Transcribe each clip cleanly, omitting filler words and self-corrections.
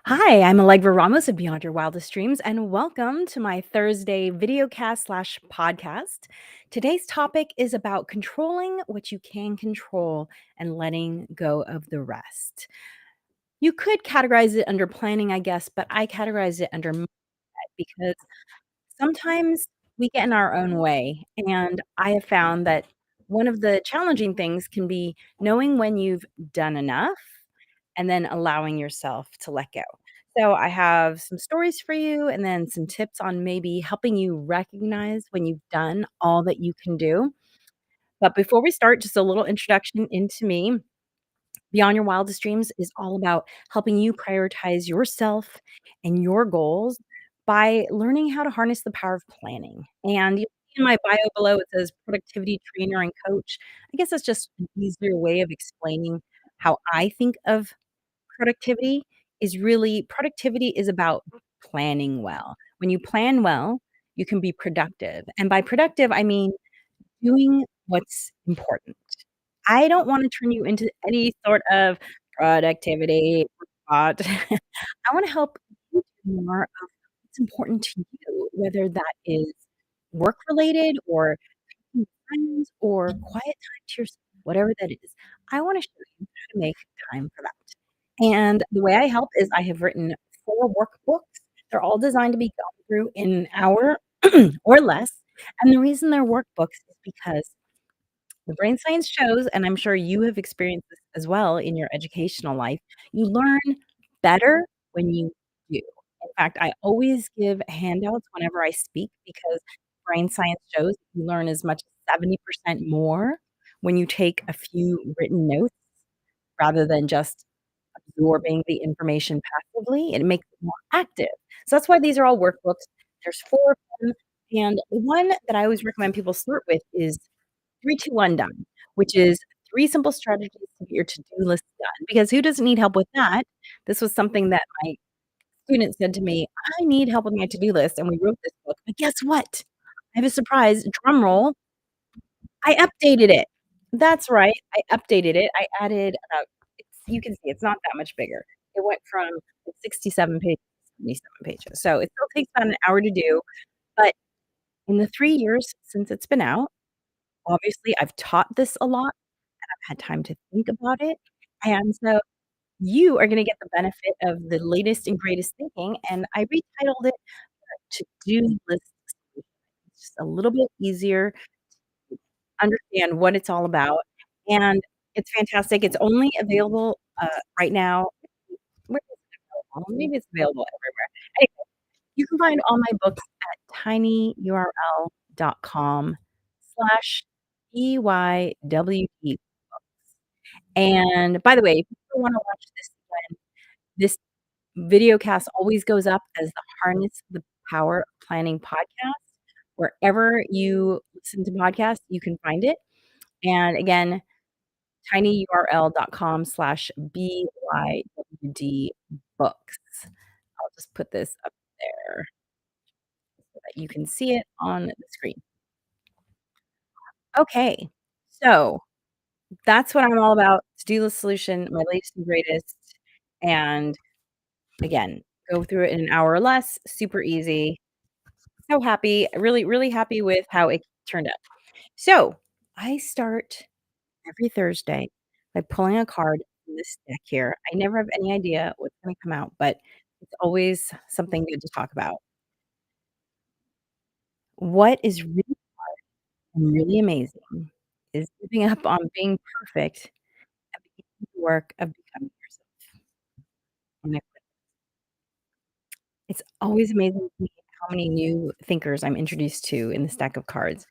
Hi, I'm Allegra Ramos of Beyond Your Wildest Dreams, and welcome to my Thursday videocast slash podcast. Today's topic is about controlling what you can control and letting go of the rest. You could categorize it under planning, I guess, but I categorize it under mindset because sometimes we get in our own way. And I have found that one of the challenging things can be knowing when you've done enough and then allowing yourself to let go. So, I have some stories for you and then some tips on maybe helping you recognize when you've done all that you can do. But before we start, just a little introduction into me. Beyond Your Wildest Dreams is all about helping you prioritize yourself and your goals by learning how to harness the power of planning. And you'll see in my bio below, it says productivity trainer and coach. I guess that's just an easier way of explaining how I think of productivity is about planning well. When you plan well, you can be productive, and by productive, I mean doing what's important. I don't wanna turn you into any sort of productivity robot. I wanna help you do more of what's important to you, whether that is work related or with friends or quiet time to yourself, whatever that is. I wanna show you how to make time for that. And the way I help is I have written 4 workbooks. They're all designed to be gone through in an hour or less. And the reason they're workbooks is because the brain science shows, and I'm sure you have experienced this as well in your educational life, you learn better when you do. In fact, I always give handouts whenever I speak because brain science shows you learn as much as 70% more when you take a few written notes rather than just absorbing the information passively. It makes it more active. So that's why these are all workbooks. There's 4 of them, and the one that I always recommend people start with is 3, 2, 1 done, which is 3 simple strategies to get your to-do list done, because who doesn't need help with that? This was something that my student said to me, "I need help with my to-do list," and we wrote this book, but guess what? I have a surprise, drum roll, I updated it. That's right, I updated it. I added about you can see it's not that much bigger. It went from, like, 67 pages to 77 pages, so it still takes about an hour to do, but in the 3 years since it's been out, obviously, I've taught this a lot. I've had time to think about it, and so you are gonna get the benefit of the latest and greatest thinking, and I retitled it To-Do List Solution. It's just a little bit easier to understand what it's all about, and it's fantastic. It's only available, right now where is it available? Maybe it's available everywhere. Anyway, you can find all my books at tinyurl.com/BYWD. And by the way, if you ever wanna watch this again, this videocast always goes up as the Harness the Power of Planning podcast. Wherever you listen to podcasts, you can find it. And again, tinyurl.com/BYWD books. I'll just put this up there so that you can see it on the screen. Okay, so that's what I'm all about, to-do list solution, my latest and greatest, and again, go through it in an hour or less, super easy. So happy, really, really happy with how it turned out. So, I start every Thursday by pulling a card from this deck here. I never have any idea what's gonna come out, but it's always something good to talk about. What is really and really amazing is giving up on being perfect and beginning the work of becoming yourself. And it's always amazing to me how many new thinkers I'm introduced to in this deck of cards.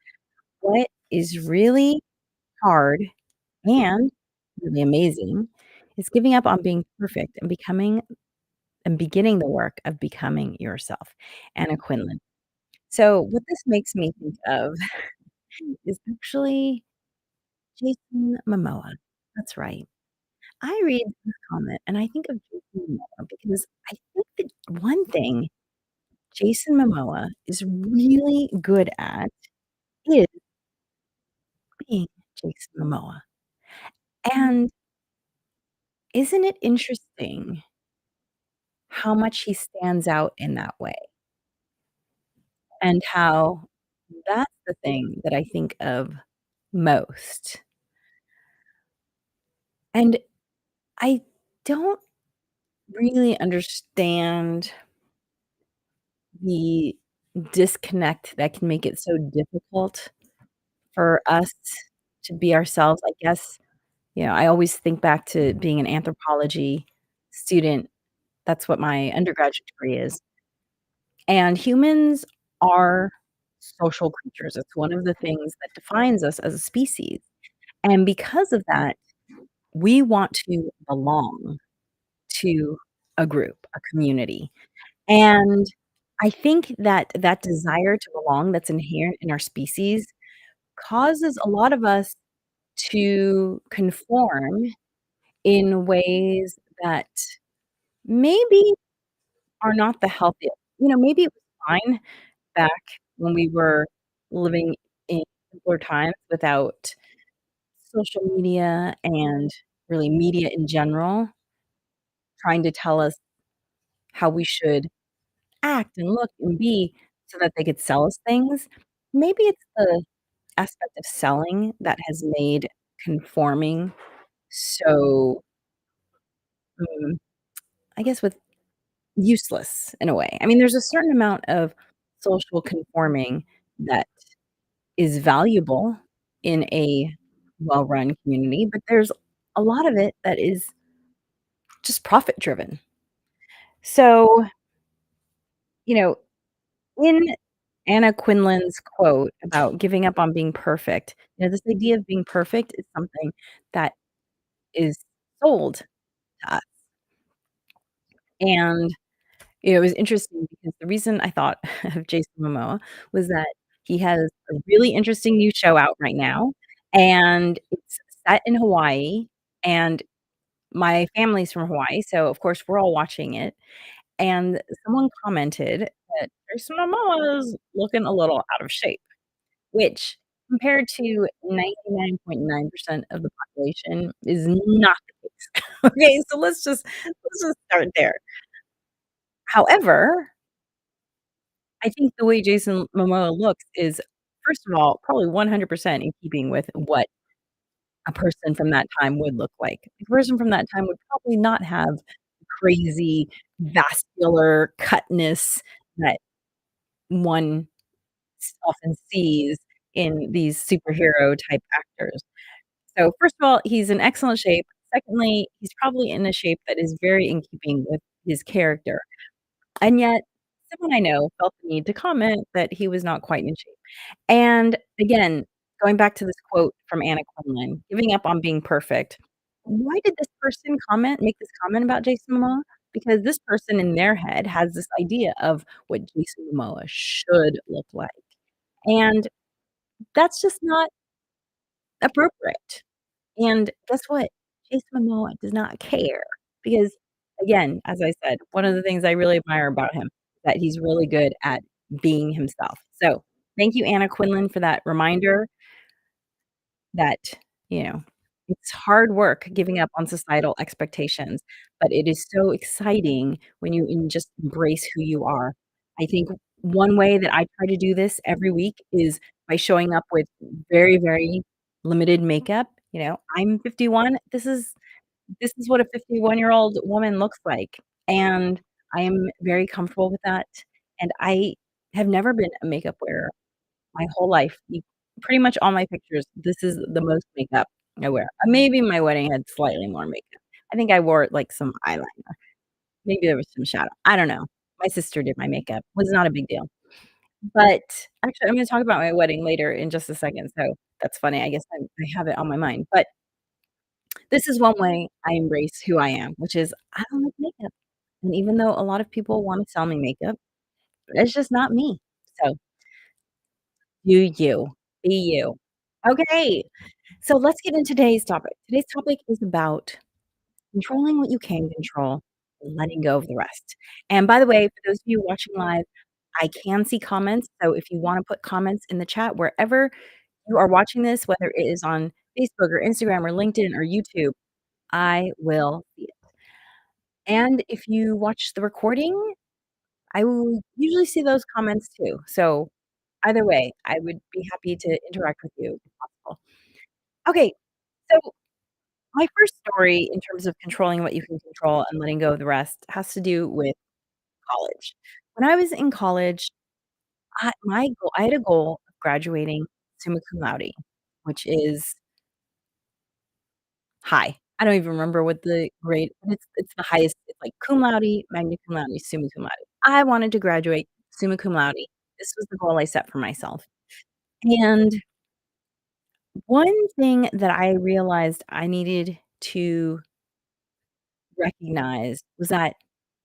What is really hard and really amazing is giving up on being perfect and becoming and beginning the work of becoming yourself. Anna Quinlan. So what this makes me think of is actually Jason Momoa. That's right. I read this comment and I think of Jason Momoa because I think that one thing Jason Momoa is really good at is being Jason Momoa. And isn't it interesting how much he stands out in that way, and how that's the thing that I think of most. And I don't really understand the disconnect that can make it so difficult for us to be ourselves, I guess. I always think back to being an anthropology student. That's what my undergraduate degree is, and humans are social creatures. It's one of the things that defines us as a species, and because of that, we want to belong to a group, a community, and I think that that desire to belong that's inherent in our species causes a lot of us to conform in ways that maybe are not the healthiest. Maybe it was fine back when we were living in simpler times without social media and really media in general trying to tell us how we should act and look and be so that they could sell us things. Maybe it's the aspect of selling that has made conforming so, mm, I guess, with useless in a way. I mean, there's a certain amount of social conforming that is valuable in a well-run community, but there's a lot of it that is just profit driven. So, you know, in Anna Quinlan's quote about giving up on being perfect, this idea of being perfect is something that is sold to us. And it was interesting because the reason I thought of Jason Momoa was that he has a really interesting new show out right now, and it's set in Hawaii, and my family's from Hawaii, so of course we're all watching it, and someone commented that Jason Momoa is looking a little out of shape, which compared to 99.9% of the population is not the case. Okay, so let's just start there. However, I think the way Jason Momoa looks is, first of all, probably 100% in keeping with what a person from that time would look like. A person from that time would probably not have crazy vascular cutness that one often sees in these superhero type actors. So, first of all, he's in excellent shape. Secondly, he's probably in a shape that is very in keeping with his character. And yet, someone I know felt the need to comment that he was not quite in shape. And again, going back to this quote from Anna Quinlan, "Giving up on being perfect." Why did this person make this comment about Jason Momoa? Because this person in their head has this idea of what Jason Momoa should look like, and that's just not appropriate. And guess what? Jason Momoa does not care because, again, as I said, one of the things I really admire about him is that he's really good at being himself. So, thank you, Anna Quinlan, for that reminder that, you know, it's hard work giving up on societal expectations, but it is so exciting when just embrace who you are. I think one way that I try to do this every week is by showing up with very, very limited makeup. I'm 51. This is what a 51-year-old woman looks like, and I am very comfortable with that, and I have never been a makeup wearer my whole life. You Pretty much all my pictures, this is the most makeup I wear. Maybe my wedding had slightly more makeup. I think I wore, like, some eyeliner. Maybe there was some shadow. I don't know. My sister did my makeup. Was not a big deal. But, actually, I'm gonna talk about my wedding later in just a second, so that's funny. I guess I have it on my mind, but this is one way I embrace who I am, which is I don't like makeup, and even though a lot of people wanna sell me makeup, it's just not me. So, do you. Be you. Okay. So let's get into today's topic. Today's topic is about controlling what you can control and letting go of the rest. And by the way, for those of you watching live, I can see comments. So if you want to put comments in the chat wherever you are watching this, whether it is on Facebook or Instagram or LinkedIn or YouTube, I will see it. And if you watch the recording, I will usually see those comments too. So either way, I would be happy to interact with you if possible. Okay, so my first story in terms of controlling what you can control and letting go of the rest has to do with college. When I was in college, I had a goal of graduating summa cum laude, which is high. I don't even remember what the grade, but it's the highest. It's like cum laude, magna cum laude, summa cum laude. I wanted to graduate summa cum laude. This was the goal I set for myself. And one thing that I realized I needed to recognize was that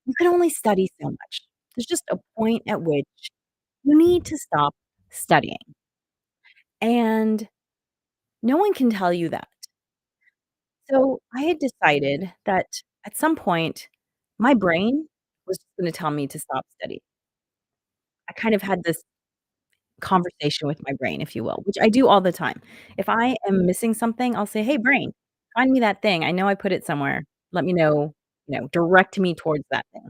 you can only study so much. There's just a point at which you need to stop studying, and no one can tell you that. So, I had decided that at some point, my brain was gonna tell me to stop studying. I kind of had this conversation with my brain, if you will, which I do all the time. If I am missing something, I'll say, "Hey, brain, find me that thing. I know I put it somewhere. Let me know, direct me towards that thing."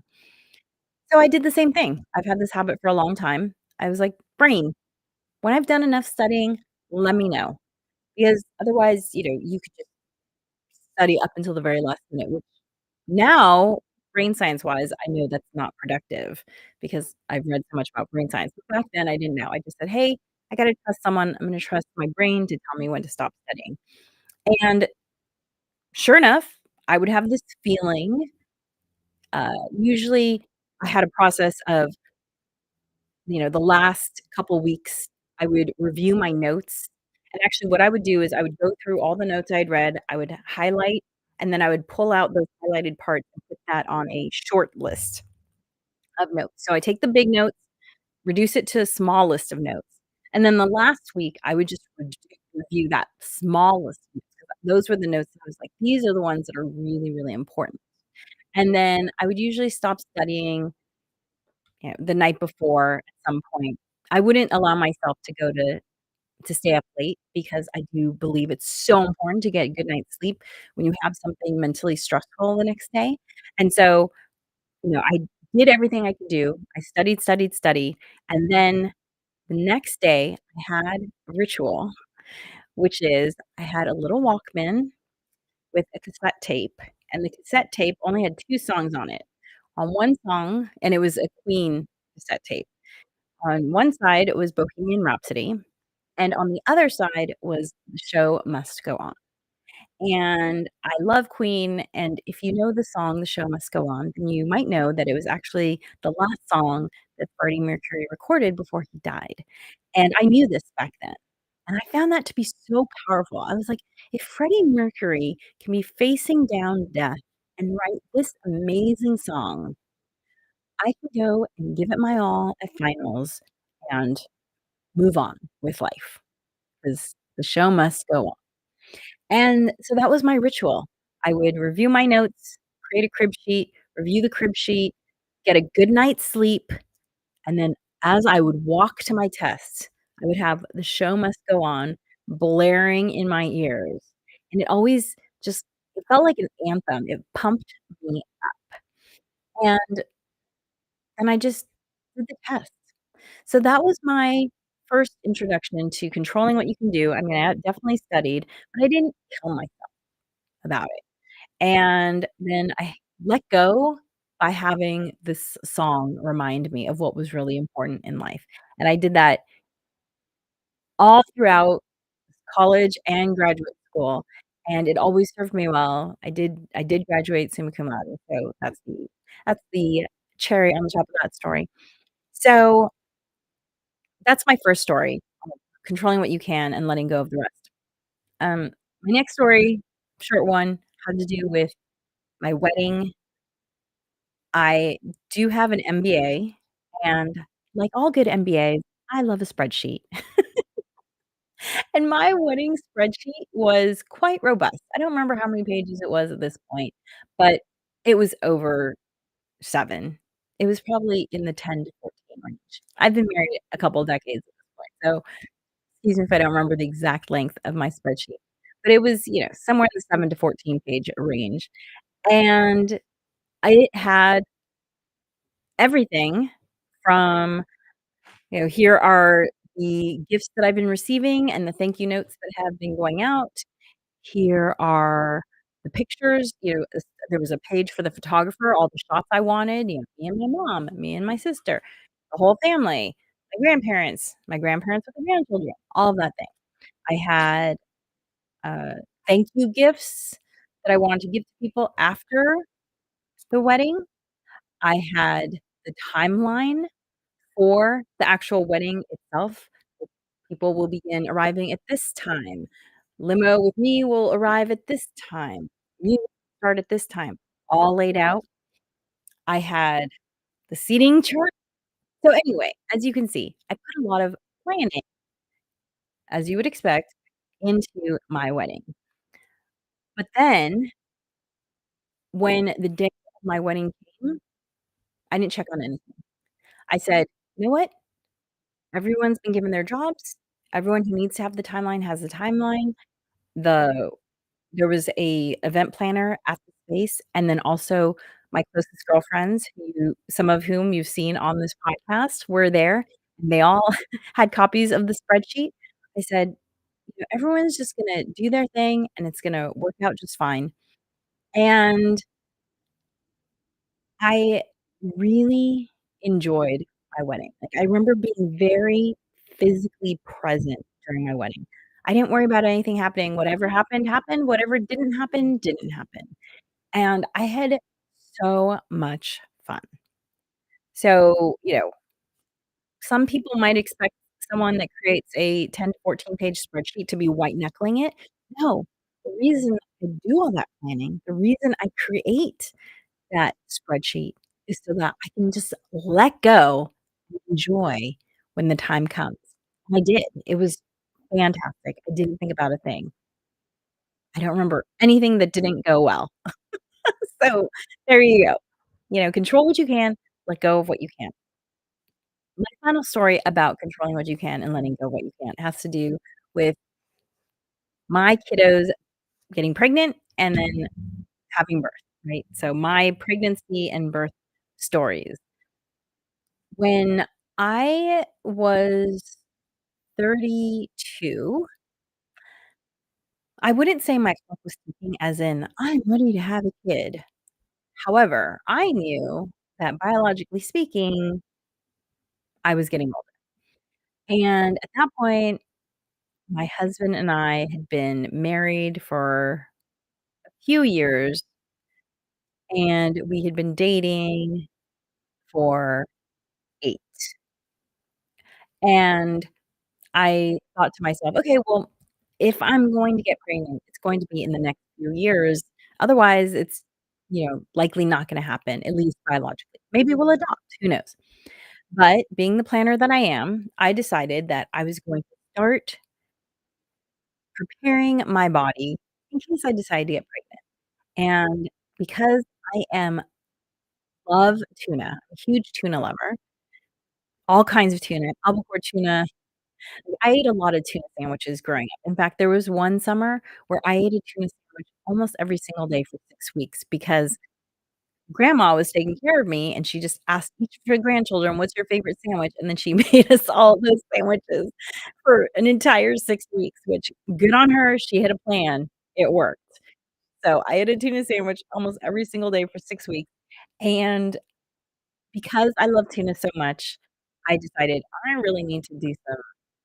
So I did the same thing. I've had this habit for a long time. I was like, "Brain, when I've done enough studying, let me know." Because otherwise, you could just study up until the very last minute, which now, brain science-wise, I know that's not productive because I've read so much about brain science. But back then, I didn't know. I just said, "Hey, I gotta trust someone. I'm gonna trust my brain to tell me when to stop studying." And sure enough, I would have this feeling, usually I had a process of, the last couple weeks, I would review my notes, and actually what I would do is I would go through all the notes I'd read, I would highlight, and then I would pull out those highlighted parts and put that on a short list of notes. So I take the big notes, reduce it to a small list of notes, and then the last week, I would just review that small list of notes, 'cause those were the notes that I was like, "These are the ones that are really, really important." And then I would usually stop studying, the night before at some point. I wouldn't allow myself to stay up late because I do believe it's so important to get a good night's sleep when you have something mentally stressful the next day. And so, I did everything I could do. I studied, studied, studied, and then the next day I had a ritual, which is I had a little Walkman with a cassette tape, and the cassette tape only had 2 songs on it. On one song, and it was a Queen cassette tape. On one side, it was Bohemian Rhapsody, and on the other side was The Show Must Go On. And I love Queen, and if you know the song "The Show Must Go On," then you might know that it was actually the last song that Freddie Mercury recorded before he died, and I knew this back then, and I found that to be so powerful. I was like, "If Freddie Mercury can be facing down death and write this amazing song, I can go and give it my all at finals and move on with life, 'cause the show must go on." And so that was my ritual. I would review my notes, create a crib sheet, review the crib sheet, get a good night's sleep, and then as I would walk to my test, I would have "The Show Must Go On" blaring in my ears, and it always just it felt like an anthem. It pumped me and I just did the test. So that was my first introduction into controlling what you can do. I mean, I definitely studied, but I didn't kill myself about it. And then I let go by having this song remind me of what was really important in life. And I did that all throughout college and graduate school, and it always served me well. I did graduate summa cum laude, so that's the cherry on the top of that story. So, that's my first story, controlling what you can and letting go of the rest. My next story, short one, had to do with my wedding. I do have an MBA, and like all good MBAs, I love a spreadsheet. And my wedding spreadsheet was quite robust. I don't remember how many pages it was at this point, but it was over 7. It was probably in the 10 to 14 range. I've been married a couple decades at this point, so excuse me if I don't remember the exact length of my spreadsheet, but it was, somewhere in the 7 to 14 page range, and I had everything from, here are the gifts that I've been receiving and the thank you notes that have been going out. Here are the pictures, there was a page for the photographer, all the shots I wanted, me and my mom, me and my sister, the whole family, my grandparents with the grandchildren, all of that thing. I had, uh, thank you gifts that I wanted to give to people after the wedding. I had the timeline for the actual wedding itself. People will begin arriving at this time. Limo with me will arrive at this time. Music will start at this time, all laid out. I had the seating chart. So anyway, as you can see, I put a lot of planning, as you would expect, into my wedding. But then when the day of my wedding came, I didn't check on anything. I said, "You know what? Everyone's been given their jobs. Everyone who needs to have the timeline has the timeline." The There was a event planner at the space, and then also my closest girlfriends, who some of whom you've seen on this podcast were there, and they all had copies of the spreadsheet. I said, everyone's just gonna do their thing, and it's gonna work out just fine." And I really enjoyed my wedding. Like, I remember being very physically present during my wedding. I didn't worry about anything happening. Whatever happened, happened. Whatever didn't happen, didn't happen. And I had so much fun. So, some people might expect someone that creates a 10 to 14 page spreadsheet to be white knuckling it. No, the reason I do all that planning, the reason I create that spreadsheet is so that I can just let go and enjoy when the time comes. And I did. It was fantastic. I didn't think about a thing. I don't remember anything that didn't go well. So, there you go. Control what you can, let go of what you can't. My final story about controlling what you can and letting go of what you can't has to do with my kiddos getting pregnant and then having birth, right? So, my pregnancy and birth stories. When I was 32, I wouldn't say my clock was ticking as in, "I'm ready to have a kid." However, I knew that biologically speaking, I was getting older. And at that point, my husband and I had been married for a few years, and we had been dating for 8. And I thought to myself, "Okay, well, if I'm going to get pregnant, it's going to be in the next few years. Otherwise, it's, likely not gonna happen, at least biologically. Maybe we'll adopt, who knows?" But being the planner that I am, I decided that I was going to start preparing my body in case I decide to get pregnant. And because I love tuna, a huge tuna lover, all kinds of tuna, albacore tuna. I ate a lot of tuna sandwiches growing up. In fact, there was one summer where I ate a tuna sandwich almost every single day for 6 weeks because grandma was taking care of me, and she just asked each of her grandchildren, "What's your favorite sandwich?" And then she made us all those sandwiches for an entire 6 weeks, which good on her, she had a plan, it worked. So, I ate a tuna sandwich almost every single day for 6 weeks, and because I love tuna so much, I decided I really need to do some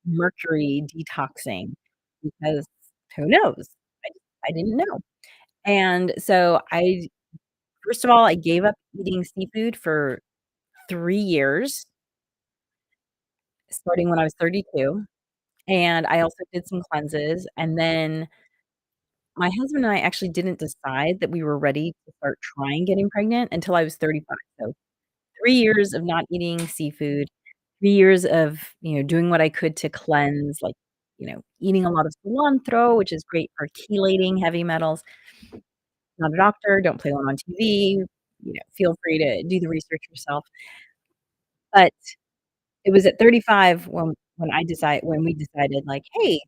mercury detoxing because who knows? I didn't know. And so I first of all, I gave up eating seafood for 3 years, starting when I was 32, and I also did some cleanses, and then my husband and I actually didn't decide that we were ready to start trying getting pregnant until I was 35, so 3 years of not eating seafood, 3 years of, doing what I could to cleanse, like, eating a lot of cilantro, which is great for chelating heavy metals. Not a doctor, don't play one on TV, feel free to do the research yourself. But it was at 35 when we decided, like, "Hey,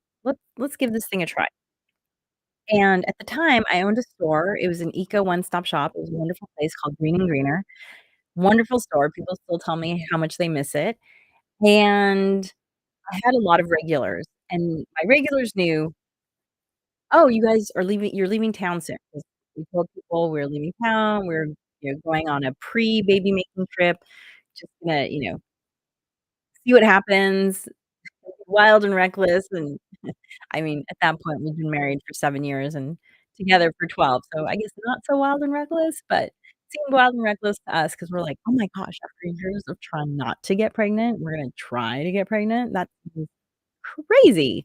let's give this thing a try." And at the time, I owned a store. It was an eco one-stop shop. It was a wonderful place called Green& and Greener. Wonderful store. People still tell me how much they miss it. And I had a lot of regulars, and my regulars knew, "Oh, you guys are you're leaving town soon." 'Cause we told people we're leaving town, we're, going on a pre-baby making trip, just gonna, see what happens, wild and reckless, and I mean, at that point, we'd been married for 7 years and together for 12, so I guess not so wild and reckless, but seemed wild and reckless to us because 'cause we're like, "Oh my gosh, after years of trying not to get pregnant, we're gonna try to get pregnant? That seems crazy."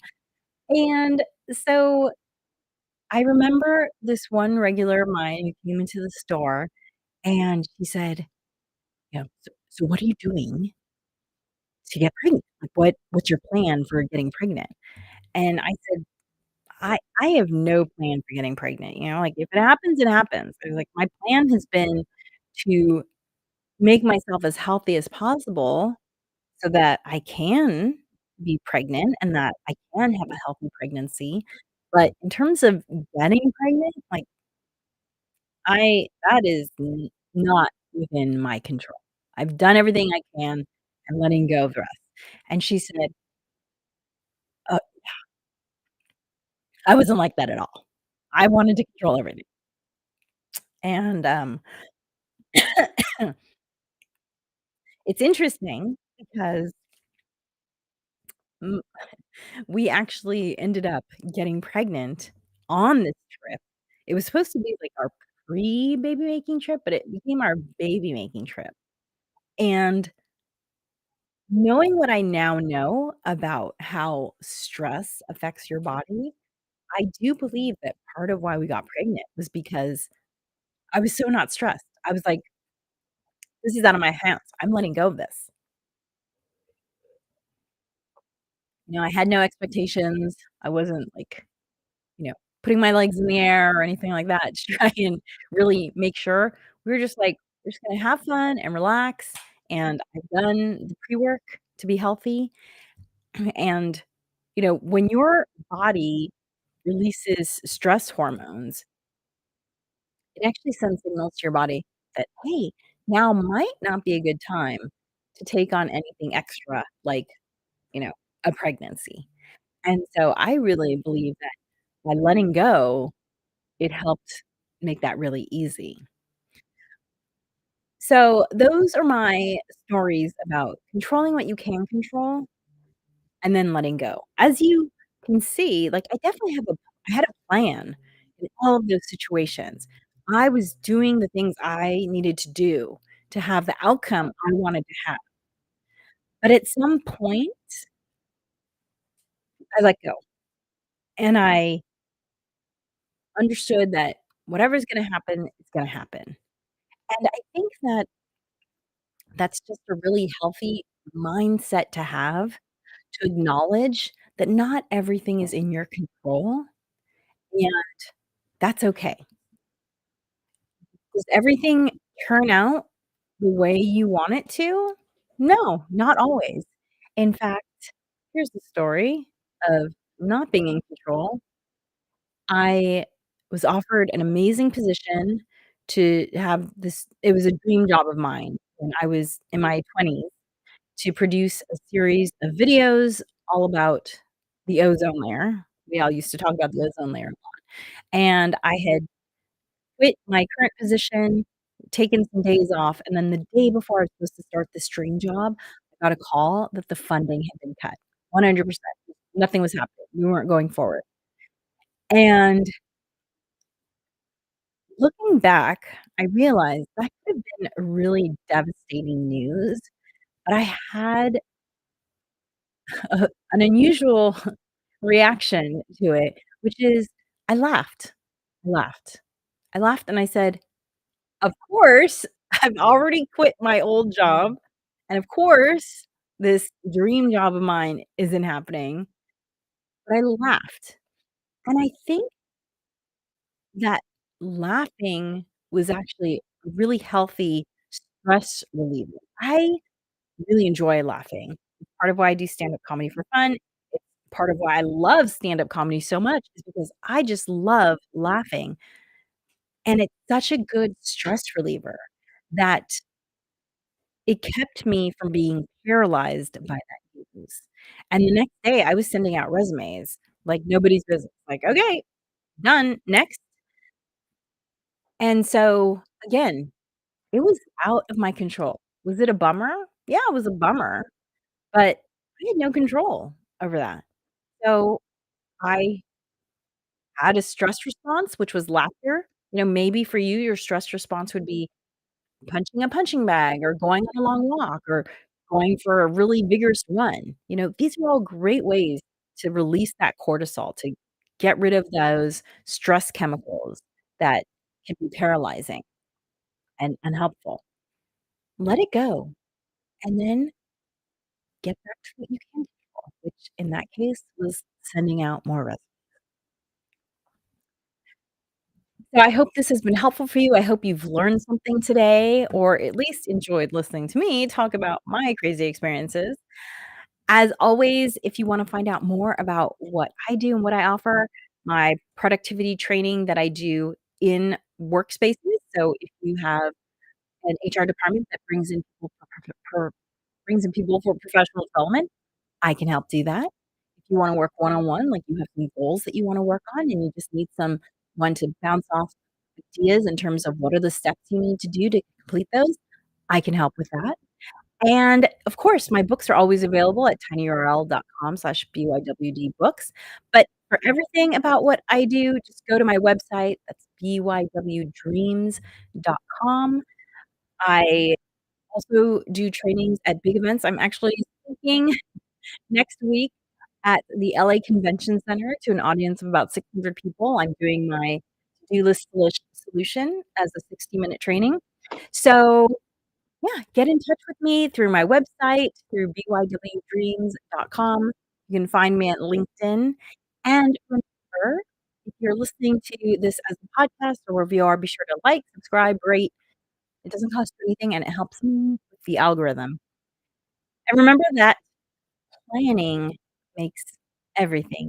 And so I remember this one regular of mine who came into the store, and she said, "So what are you doing to get pregnant? Like, what's your plan for getting pregnant?" And I said, "I have no plan for getting pregnant, like, if it happens, it happens." I was like, "My plan has been to make myself as healthy as possible so that I can be pregnant and that I can have a healthy pregnancy, but in terms of getting pregnant, like, I that is not within my control. I've done everything I can. I'm letting go of the rest." And she said, "Uh, I wasn't like that at all. I wanted to control everything." And, it's interesting because, mm, we actually ended up getting pregnant on this trip. It was supposed to be, like, our pre-baby making trip, but it became our baby making trip. And knowing what I now know about how stress affects your body, I do believe that part of why we got pregnant was because I was so not stressed. I was like, "This is out of my hands. I'm letting go of this." I had no expectations. I wasn't, like, you know, putting my legs in the air or anything like that to try and really make sure. We were just like, "We're just gonna have fun and relax," and I've done the pre-work to be healthy, and, when your body releases stress hormones, it actually sends signals to your body that, "Hey, now might not be a good time to take on anything extra like, you know, a pregnancy." And so I really believe that by letting go, it helped make that really easy. So those are my stories about controlling what you can control and then letting go. As you can see, like, I had a plan in all of those situations. I was doing the things I needed to do to have the outcome I wanted to have. But at some point, I let go, and I understood that whatever's gonna happen is gonna happen. And I think that that's just a really healthy mindset to have, to acknowledge that not everything is in your control, and that's okay. Does everything turn out the way you want it to? No, not always. In fact, here's the story of not being in control. I was offered an amazing position to have this it was a dream job of mine when I was in my 20s to produce a series of videos all about the ozone layer. We all used to talk about the ozone layer, and I had quit my current position, taken some days off, and then the day before I was supposed to start this dream job, I got a call that the funding had been cut, 100%. Nothing was happening. We weren't going forward. And looking back, I realized that could have been a really devastating news, but I had an unusual reaction to it, which is I laughed. I laughed. I laughed and I said, "Of course, I've already quit my old job, and of course, this dream job of mine isn't happening." But I laughed, and I think that laughing was actually a really healthy stress reliever. I really enjoy laughing. It's part of why I do stand-up comedy for fun. It's part of why I love stand-up comedy so much is because I just love laughing, and it's such a good stress reliever that it kept me from being paralyzed by that news, and the next day, I was sending out resumes like nobody's business, like, "Okay, done, next." And so, again, it was out of my control. Was it a bummer? Yeah, it was a bummer, but I had no control over that. So, I had a stress response, which was laughter. Maybe for you, your stress response would be punching a punching bag or going on a long walk or going for a really vigorous run. These are all great ways to release that cortisol, to get rid of those stress chemicals that can be paralyzing and unhelpful. Let it go, and then get back to what you can control, which in that case was sending out more resumes. So I hope this has been helpful for you. I hope you've learned something today or at least enjoyed listening to me talk about my crazy experiences. As always, if you wanna find out more about what I do and what I offer, my productivity training that I do in workspaces, so if you have an HR department that brings in people for professional development, I can help do that. If you wanna work one-on-one, like you have some goals that you wanna work on and you just need someone to bounce off ideas in terms of what are the steps you need to do to complete those, I can help with that. And, of course, my books are always available at tinyurl.com/bywd books, but for everything about what I do, just go to my website, that's bywdreams.com. I also do trainings at big events. I'm actually speaking next week at the LA Convention Center to an audience of about 600 people. I'm doing my to-do list solution as a 60-minute training. So, yeah, get in touch with me through my website, through bywdreams.com. You can find me at LinkedIn. And remember, if you're listening to this as a podcast or a VR, be sure to like, subscribe, rate. It doesn't cost you anything, and it helps me with the algorithm. And remember that planning makes everything